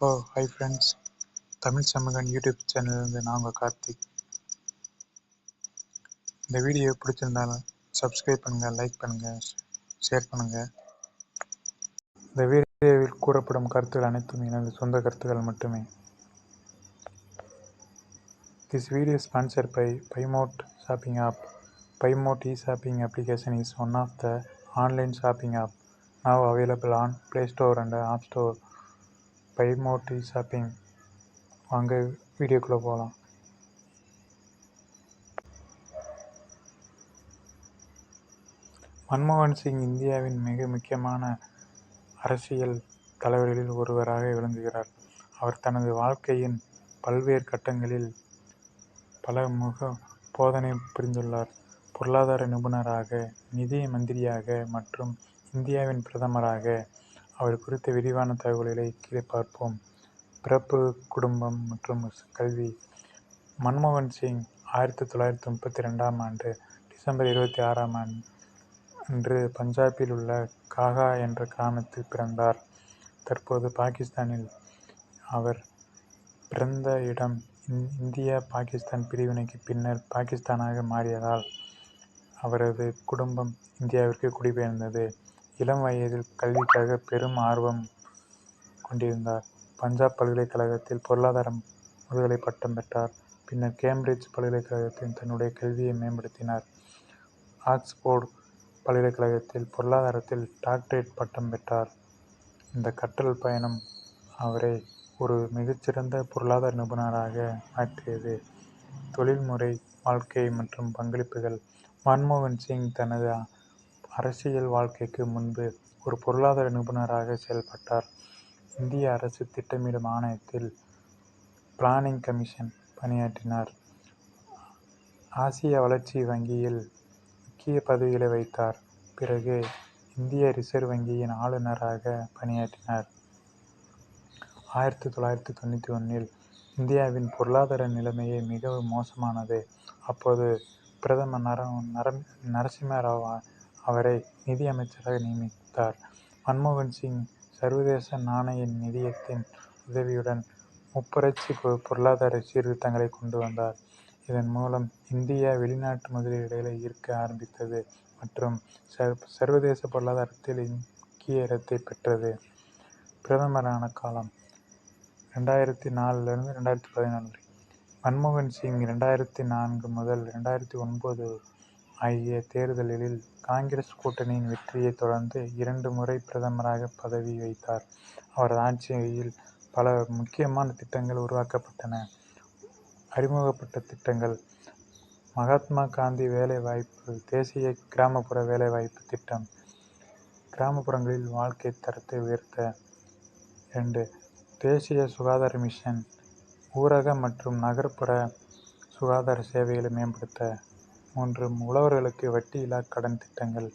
Hi friends, Tamil சமூகன் YouTube சேனல்லேருந்து நான் உங்கள் கார்த்திக். இந்த வீடியோ பிடிச்சிருந்தாலும் சப்ஸ்கிரைப் பண்ணுங்கள், லைக் பண்ணுங்கள், ஷேர் பண்ணுங்கள். இந்த வீடியோவில் கூறப்படும் கருத்துக்கள் அனைத்தும் எனது சொந்த கருத்துக்கள் மட்டுமே. This video sponsored by Paymort shopping app. Paymort e-shopping application is one of the online shopping app now available on Play Store and App Store. Paymort e-shopping. வாங்க வீடியோக்குள்ளே போகலாம். மன்மோகன் சிங் இந்தியாவின் மிக முக்கியமான அரசியல் தலைவர்களில் ஒருவராக விளங்குகிறார். அவர் தனது வாழ்க்கையின் பல்வேறு கட்டங்களில் பல போதனை புரிந்துள்ளார். பொருளாதார நிபுணராக, நிதி மந்திரியாக மற்றும் இந்தியாவின் பிரதமராக. அவர் குறித்த விரிவான தகவல்களை கீழே பார்ப்போம். பிறப்பு, குடும்பம் மற்றும் கல்வி. மன்மோகன் சிங் 1932ஆம் ஆண்டு டிசம்பர் 26ஆம் அன்று பஞ்சாபில் உள்ள காகா என்ற கிராமத்தில் பிறந்தார். தற்போது பாகிஸ்தானில். அவர் பிறந்த இடம் இந்தியா பாகிஸ்தான் பிரிவினைக்கு பின்னர் பாகிஸ்தானாக மாறியதால் அவரது குடும்பம் இந்தியாவிற்கு குடிபெயர்ந்தது. இளம் வயதில் கல்விக்காக பெரும் ஆர்வம் கொண்டிருந்தார். பஞ்சாப் பல்கலைக்கழகத்தில் பொருளாதார முதுகலை பட்டம் பெற்றார். பின்னர் கேம்பிரிட்ஜ் பல்கலைக்கழகத்தில் தன்னுடைய கல்வியை மேம்படுத்தினார். ஆக்ஸ்போர்டு பல்கலைக்கழகத்தில் பொருளாதாரத்தில் டாக்டரேட் பட்டம் பெற்றார். இந்த கற்றல் பயணம் அவரை ஒரு மிகச்சிறந்த பொருளாதார நிபுணராக மாற்றியது. தொழில்முறை வாழ்க்கை மற்றும் பங்களிப்புகள். மன்மோகன் சிங் தனது அரசியல் வாழ்க்கைக்கு முன்பு ஒரு பொருளாதார நிபுணராக செயல்பட்டார். இந்திய அரசு திட்டமிடும் ஆணையத்தில் பிளானிங் கமிஷன் பணியாற்றினார். ஆசிய வளர்ச்சி வங்கியில் முக்கிய பதவிகளை வகித்தார். பிறகு இந்திய ரிசர்வ் வங்கியின் ஆளுநராக பணியாற்றினார். 1991இல் இந்தியாவின் பொருளாதார நிலைமையே மிகவும் மோசமானது. அப்போது பிரதமர் நரசிம்ம ராவ் அவரை நிதி அமைச்சராக நியமித்தார். மன்மோகன் சிங் சர்வதேச நாணய நிதியத்தின் உதவியுடன் முப்புரட்சி பொருளாதார சீர்திருத்தங்களை கொண்டு வந்தார். இதன் மூலம் இந்தியா வெளிநாட்டு முதலீடுகளை ஈர்க்க ஆரம்பித்தது மற்றும் சர்வதேச பொருளாதாரத்தில் முக்கிய இடத்தை பெற்றது. பிரதமரான காலம் 2004 2014 வரை. மன்மோகன் சிங் 2004 முதல் 2009 ஆகிய தேர்தல்களில் காங்கிரஸ் கூட்டணியின் வெற்றியை தொடர்ந்து 2 முறை பிரதமராக பதவி வகித்தார். அவரது ஆட்சியில் பல முக்கியமான திட்டங்கள் உருவாக்கப்பட்டன. அறிமுகப்பட்ட திட்டங்கள்: மகாத்மா காந்தி வேலைவாய்ப்பு தேசிய கிராமப்புற வேலைவாய்ப்பு திட்டம், கிராமப்புறங்களில் வாழ்க்கை தரத்தை உயர்த்த. 2. தேசிய சுகாதார மிஷன், ஊரக மற்றும் நகர்ப்புற சுகாதார சேவைகளை மேம்படுத்த. 3. உழவர்களுக்கு வட்டியில்லா கடன் திட்டங்கள்,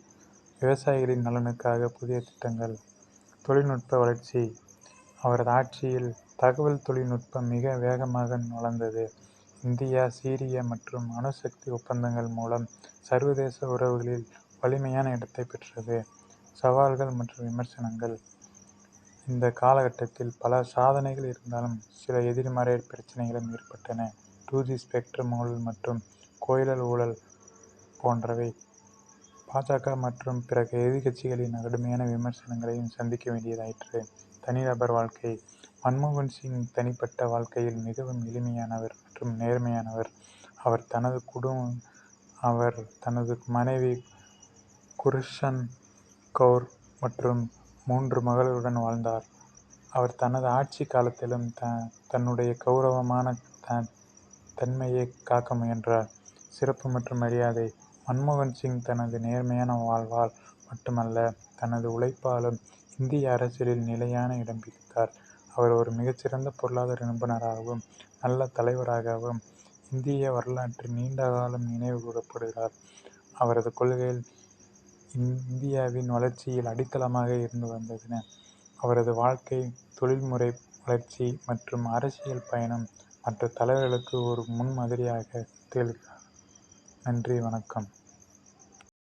விவசாயிகளின் நலனுக்காக புதிய திட்டங்கள். தொழில்நுட்ப வளர்ச்சி. அவரது ஆட்சியில் தகவல் தொழில்நுட்பம் மிக வேகமாக வளர்ந்தது. இந்தியா சீரிய மற்றும் அணுசக்தி ஒப்பந்தங்கள் மூலம் சர்வதேச உறவுகளில் வலிமையான இடத்தை பெற்றது. சவால்கள் மற்றும் விமர்சனங்கள். இந்த காலகட்டத்தில் பல சாதனைகள் இருந்தாலும் சில எதிர்மறை பிரச்சனைகளும் ஏற்பட்டன. 2G ஸ்பெக்ட்ரம் ஊழல் மற்றும் கோயில் ஊழல் போன்றவை. பாஜக மற்றும் பிற எதிர்க்கட்சிகளின் கடுமையான விமர்சனங்களையும் சந்திக்க வேண்டியதாயிற்று. தனிநபர் வாழ்க்கை. மன்மோகன் சிங் தனிப்பட்ட வாழ்க்கையில் மிகவும் எளிமையானவர் மற்றும் நேர்மையானவர். அவர் தனது மனைவி குர்ஷன் கவுர் மற்றும் 3 மகள்களுடன் வாழ்ந்தார். அவர் தனது ஆட்சி காலத்திலும் தன்னுடைய கௌரவமான தன்மையை காக்க முயன்றார். சிறப்பு மற்றும் மரியாதை. மன்மோகன் சிங் தனது நேர்மையான வாழ்வால் மட்டுமல்ல, தனது உழைப்பாலும் இந்திய அரசியலில் நிலையான இடம் பிடித்தார். அவர் ஒரு மிகச்சிறந்த பொருளாதார நிபுணராகவும் நல்ல தலைவராகவும் இந்திய வரலாற்றில் நீண்ட காலம் நினைவு கூறப்படுகிறார். அவரது கொள்கைகள் இந்தியாவின் வளர்ச்சியில் அடித்தளமாக இருந்து வந்தன. அவரது வாழ்க்கை, தொழில்முறை வளர்ச்சி மற்றும் அரசியல் பயணம் மற்ற தலைவர்களுக்கு ஒரு முன்மாதிரியாக திகழ்கிறார். நன்றி, வணக்கம்.